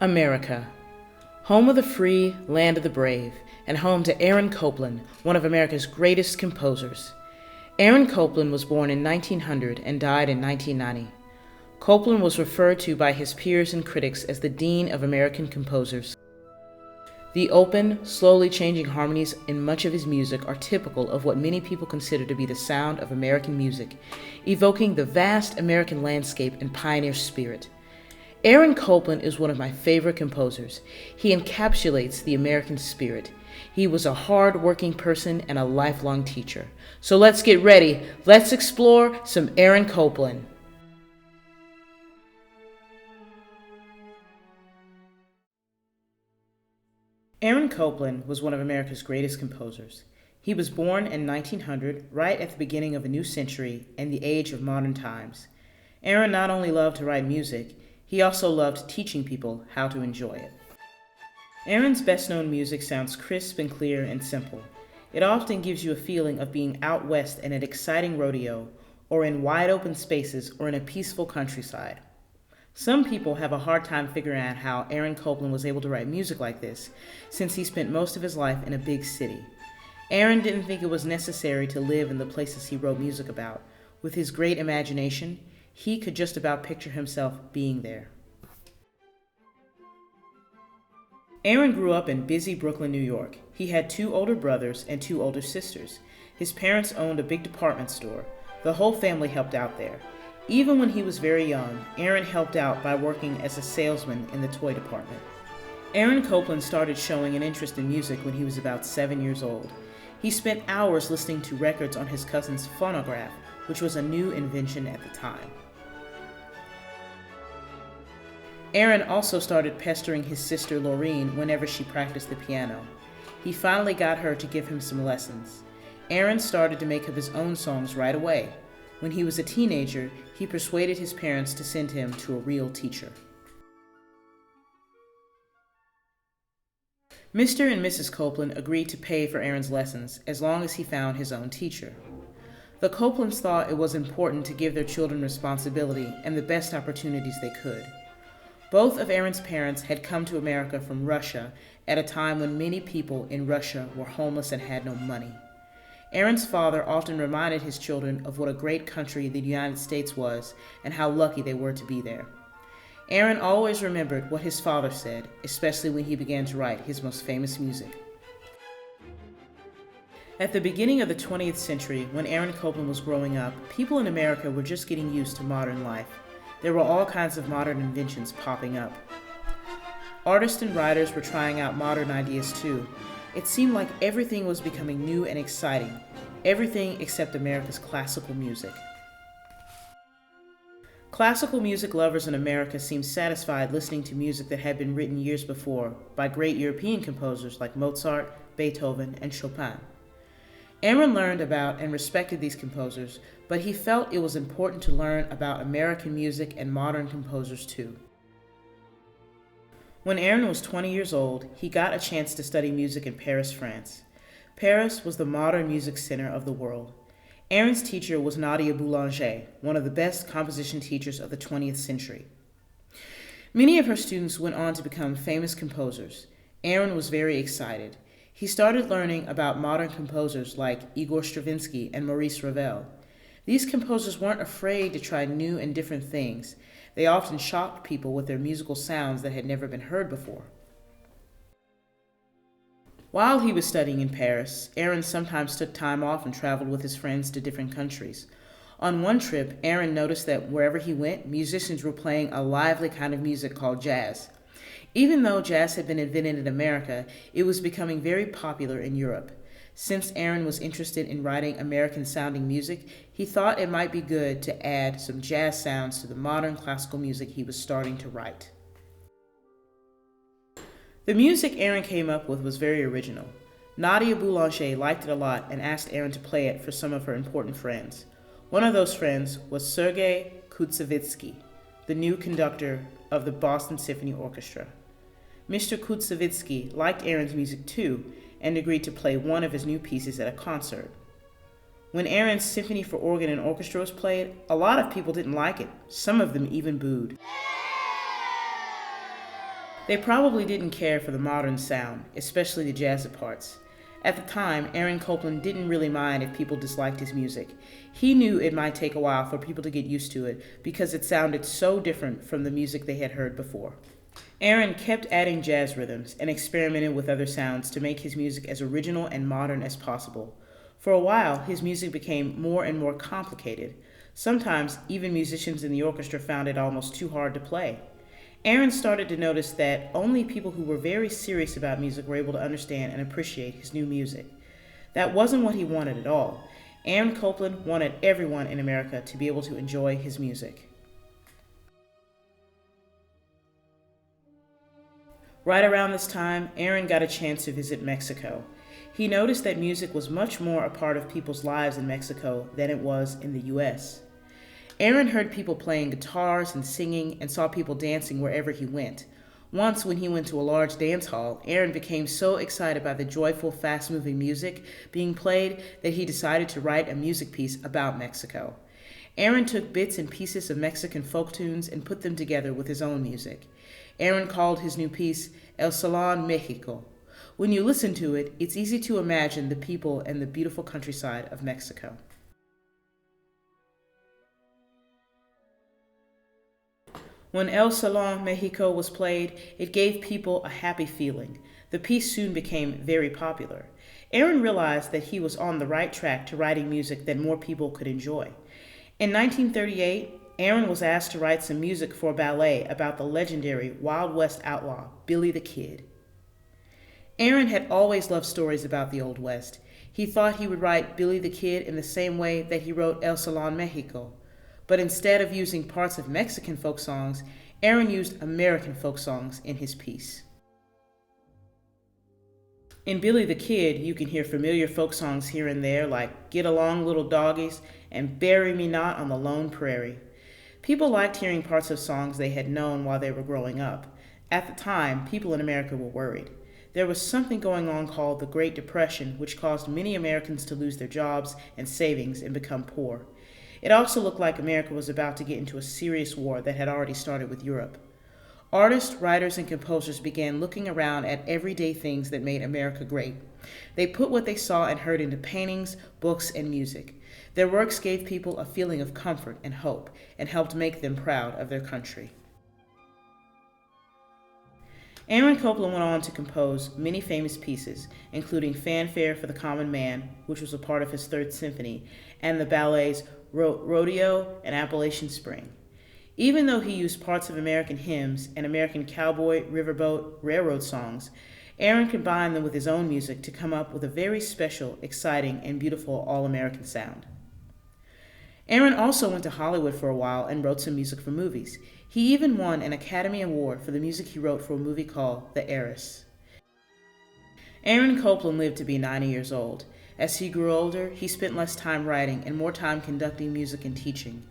America, home of the free, land of the brave, and home to Aaron Copland, one of America's greatest composers. Aaron Copland was born in 1900 and died in 1990. Copland was referred to by his peers and critics as the Dean of American Composers. The open, slowly changing harmonies in much of his music are typical of what many people consider to be the sound of American music, evoking the vast American landscape and pioneer spirit. Aaron Copland is one of my favorite composers. He encapsulates the American spirit. He was a hard-working person and a lifelong teacher. So let's get ready. Let's explore some Aaron Copland. Aaron Copland was one of America's greatest composers. He was born in 1900, right at the beginning of a new century and the age of modern times. Aaron not only loved to write music, he also loved teaching people how to enjoy it. Aaron's best-known music sounds crisp and clear and simple. It often gives you a feeling of being out west in an exciting rodeo, or in wide-open spaces, or in a peaceful countryside. Some people have a hard time figuring out how Aaron Copland was able to write music like this, since he spent most of his life in a big city. Aaron didn't think it was necessary to live in the places he wrote music about. With his great imagination, he could just about picture himself being there. Aaron grew up in busy Brooklyn, New York. He had 2 older brothers and 2 older sisters. His parents owned a big department store. The whole family helped out there. Even when he was very young, Aaron helped out by working as a salesman in the toy department. Aaron Copland started showing an interest in music when he was about 7 years old. He spent hours listening to records on his cousin's phonograph, which was a new invention at the time. Aaron also started pestering his sister Laureen whenever she practiced the piano. He finally got her to give him some lessons. Aaron started to make up his own songs right away. When he was a teenager, he persuaded his parents to send him to a real teacher. Mr. and Mrs. Copland agreed to pay for Aaron's lessons as long as he found his own teacher. The Coplands thought it was important to give their children responsibility and the best opportunities they could. Both of Aaron's parents had come to America from Russia at a time when many people in Russia were homeless and had no money. Aaron's father often reminded his children of what a great country the United States was and how lucky they were to be there. Aaron always remembered what his father said, especially when he began to write his most famous music. At the beginning of the 20th century, when Aaron Copland was growing up, people in America were just getting used to modern life. There were all kinds of modern inventions popping up. Artists and writers were trying out modern ideas too. It seemed like everything was becoming new and exciting. Everything except America's classical music. Classical music lovers in America seemed satisfied listening to music that had been written years before by great European composers like Mozart, Beethoven, and Chopin. Aaron learned about and respected these composers, but he felt it was important to learn about American music and modern composers too. When Aaron was 20 years old, he got a chance to study music in Paris, France. Paris was the modern music center of the world. Aaron's teacher was Nadia Boulanger, one of the best composition teachers of the 20th century. Many of her students went on to become famous composers. Aaron was very excited. He started learning about modern composers like Igor Stravinsky and Maurice Ravel. These composers weren't afraid to try new and different things. They often shocked people with their musical sounds that had never been heard before. While he was studying in Paris, Aaron sometimes took time off and traveled with his friends to different countries. On one trip, Aaron noticed that wherever he went, musicians were playing a lively kind of music called jazz. Even though jazz had been invented in America, it was becoming very popular in Europe. Since Aaron was interested in writing American-sounding music, he thought it might be good to add some jazz sounds to the modern classical music he was starting to write. The music Aaron came up with was very original. Nadia Boulanger liked it a lot and asked Aaron to play it for some of her important friends. One of those friends was Sergei Koussevitzky, the new conductor of the Boston Symphony Orchestra. Mr. Koussevitzky liked Aaron's music too and agreed to play one of his new pieces at a concert. When Aaron's Symphony for Organ and Orchestra was played, a lot of people didn't like it. Some of them even booed. They probably didn't care for the modern sound, especially the jazzy parts. At the time, Aaron Copland didn't really mind if people disliked his music. He knew it might take a while for people to get used to it because it sounded so different from the music they had heard before. Aaron kept adding jazz rhythms and experimented with other sounds to make his music as original and modern as possible. For a while, his music became more and more complicated. Sometimes, even musicians in the orchestra found it almost too hard to play. Aaron started to notice that only people who were very serious about music were able to understand and appreciate his new music. That wasn't what he wanted at all. Aaron Copland wanted everyone in America to be able to enjoy his music. Right around this time, Aaron got a chance to visit Mexico. He noticed that music was much more a part of people's lives in Mexico than it was in the US. Aaron heard people playing guitars and singing and saw people dancing wherever he went. Once, when he went to a large dance hall, Aaron became so excited by the joyful, fast-moving music being played that he decided to write a music piece about Mexico. Aaron took bits and pieces of Mexican folk tunes and put them together with his own music. Aaron called his new piece El Salón Mexico. When you listen to it, it's easy to imagine the people and the beautiful countryside of Mexico. When El Salón Mexico was played, it gave people a happy feeling. The piece soon became very popular. Aaron realized that he was on the right track to writing music that more people could enjoy. In 1938, Aaron was asked to write some music for a ballet about the legendary Wild West outlaw, Billy the Kid. Aaron had always loved stories about the Old West. He thought he would write Billy the Kid in the same way that he wrote El Salón Mexico. But instead of using parts of Mexican folk songs, Aaron used American folk songs in his piece. In Billy the Kid, you can hear familiar folk songs here and there like Get Along Little Doggies and Bury Me Not on the Lone Prairie. People liked hearing parts of songs they had known while they were growing up. At the time, people in America were worried. There was something going on called the Great Depression, which caused many Americans to lose their jobs and savings and become poor. It also looked like America was about to get into a serious war that had already started with Europe. Artists, writers, and composers began looking around at everyday things that made America great. They put what they saw and heard into paintings, books, and music. Their works gave people a feeling of comfort and hope and helped make them proud of their country. Aaron Copland went on to compose many famous pieces, including Fanfare for the Common Man, which was a part of his Third Symphony, and the ballets Rodeo and Appalachian Spring. Even though he used parts of American hymns and American cowboy, riverboat, railroad songs, Aaron combined them with his own music to come up with a very special, exciting, and beautiful all-American sound. Aaron also went to Hollywood for a while and wrote some music for movies. He even won an Academy Award for the music he wrote for a movie called The Heiress. Aaron Copland lived to be 90 years old. As he grew older, he spent less time writing and more time conducting music and teaching.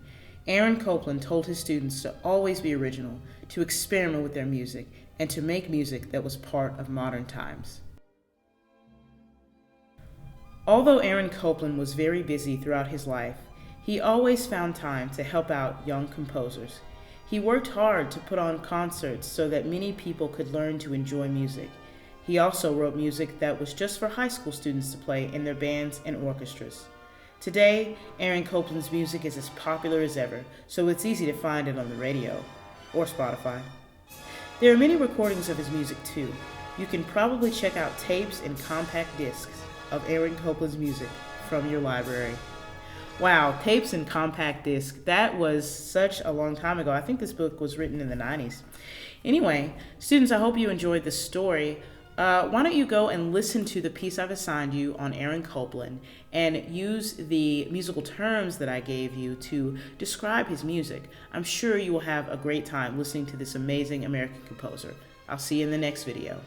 Aaron Copland told his students to always be original, to experiment with their music, and to make music that was part of modern times. Although Aaron Copland was very busy throughout his life, he always found time to help out young composers. He worked hard to put on concerts so that many people could learn to enjoy music. He also wrote music that was just for high school students to play in their bands and orchestras. Today, Aaron Copland's music is as popular as ever, so it's easy to find it on the radio or Spotify. There are many recordings of his music too. You can probably check out tapes and compact discs of Aaron Copland's music from your library. Wow, tapes and compact disc. That was such a long time ago. I think this book was written in the 90s. Anyway, students, I hope you enjoyed this story. Why don't you go and listen to the piece I've assigned you on Aaron Copland and use the musical terms that I gave you to describe his music. I'm sure you will have a great time listening to this amazing American composer. I'll see you in the next video.